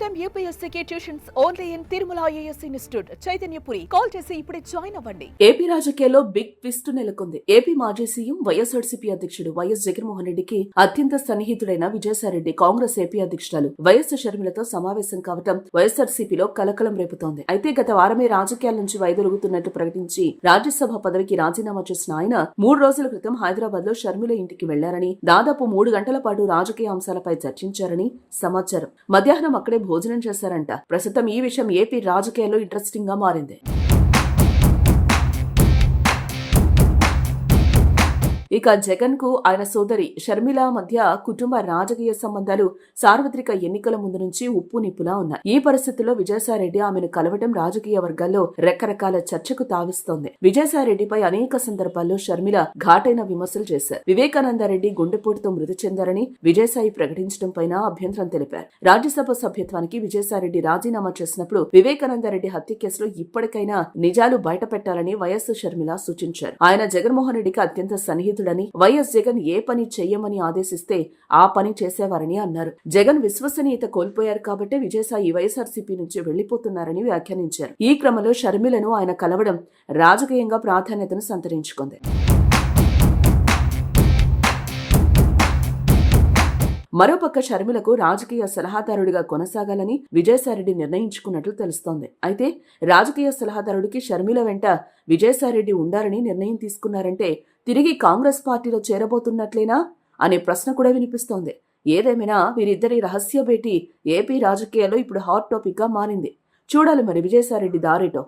Time యూపీఎస్సీకి tuitions only in Tirumala IAS institute Chaitanyapuri. Call చేసి ఇప్పుడే జాయిన్ అవ్వండి. ఏపీ రాజకీయాల్లో బిగ్ ట్విస్ట్ నెలకొంది. ఏపీ మాజీ సీఎం వైఎస్ఆర్సీపీ అధ్యక్షుడు వైఎస్ జగన్మోహన్ రెడ్డికి అత్యంత సన్నిహితుడైన విజయసాయిరెడ్డి కాంగ్రెస్ ఏపీ అధ్యక్షురాలు వైఎస్ షర్మిలతో సమావేశం కావటం వైఎస్ఆర్సీపీలో కలకలం రేపుతోంది. అయితే గత వారమే రాజకీయాల నుంచి వైదొలుగుతున్నట్టు ప్రకటించి రాజ్యసభ పదవికి రాజీనామా చేసిన ఆయన 3 రోజుల క్రితం హైదరాబాద్ లో షర్మిల ఇంటికి వెళ్లారని, దాదాపు 3 గంటల పాటు రాజకీయ అంశాలపై చర్చించారని సమాచారం. మధ్యాహ్నం అక్కడే భోజనం చేశారంట. ప్రస్తుతం ఈ విషయం ఏపీ రాజకీయాల్లో ఇంట్రెస్టింగ్ గా మారింది. ఇక జగన్ కు ఆయన సోదరి షర్మిల మధ్య కుటుంబ రాజకీయ సంబంధాలు సార్వత్రిక ఎన్నికల ముందు నుంచి ఉప్పు నిప్పులా ఉన్నాయి. ఈ పరిస్థితుల్లో విజయసాయిరెడ్డి ఆమెను కలవడం రాజకీయ వర్గాల్లో రకరకాల చర్చకు తావిస్తోంది. విజయసాయిరెడ్డిపై అనేక సందర్భాల్లో షర్మిల ఘాటైన విమర్శలు చేశారు. వివేకానందరెడ్డి గుండెపోటుతో మృతి చెందారని విజయసాయి ప్రకటించడం పైన అభ్యంతరం తెలిపారు. రాజ్యసభ సభ్యత్వానికి విజయసాయిరెడ్డి రాజీనామా చేసినప్పుడు వివేకానందరెడ్డి హత్య కేసులో ఇప్పటికైనా నిజాలు బయటపెట్టాలని వైఎస్ షర్మిల సూచించారు. ఆయన జగన్మోహన్ రెడ్డికి అత్యంత సన్నిహితుడు వైఎస్ జగన్ ఏ పని చెయ్యమని ఆదేశిస్తే ఆ పని చేసేవారని అన్నారు. జగన్ విశ్వసనీయత కోల్పోయారు కాబట్టి విజయసాయి వైఎస్ఆర్సీపీ నుంచి వెళ్లిపోతున్నారని వ్యాఖ్యానించారు. ఈ క్రమంలో షర్మిలను ఆయన కలవడం రాజకీయంగా ప్రాధాన్యతను సంతరించుకుంది. మరోపక్క షర్మిలకు రాజకీయ సలహాదారుడిగా కొనసాగాలని విజయసాయిరెడ్డి నిర్ణయించుకున్నట్లు తెలుస్తోంది. అయితే రాజకీయ సలహాదారుడికి షర్మిల వెంట విజయసాయిరెడ్డి ఉండాలని నిర్ణయం తీసుకున్నారంటే తిరిగి కాంగ్రెస్ పార్టీలో చేరబోతున్నట్లేనా అనే ప్రశ్న కూడా వినిపిస్తోంది. ఏదేమైనా వీరిద్దరి రహస్య భేటీ ఏపీ రాజకీయాల్లో ఇప్పుడు హాట్ టాపిక్ గా మారింది. చూడాలి మరి విజయసాయిరెడ్డి దారేటో.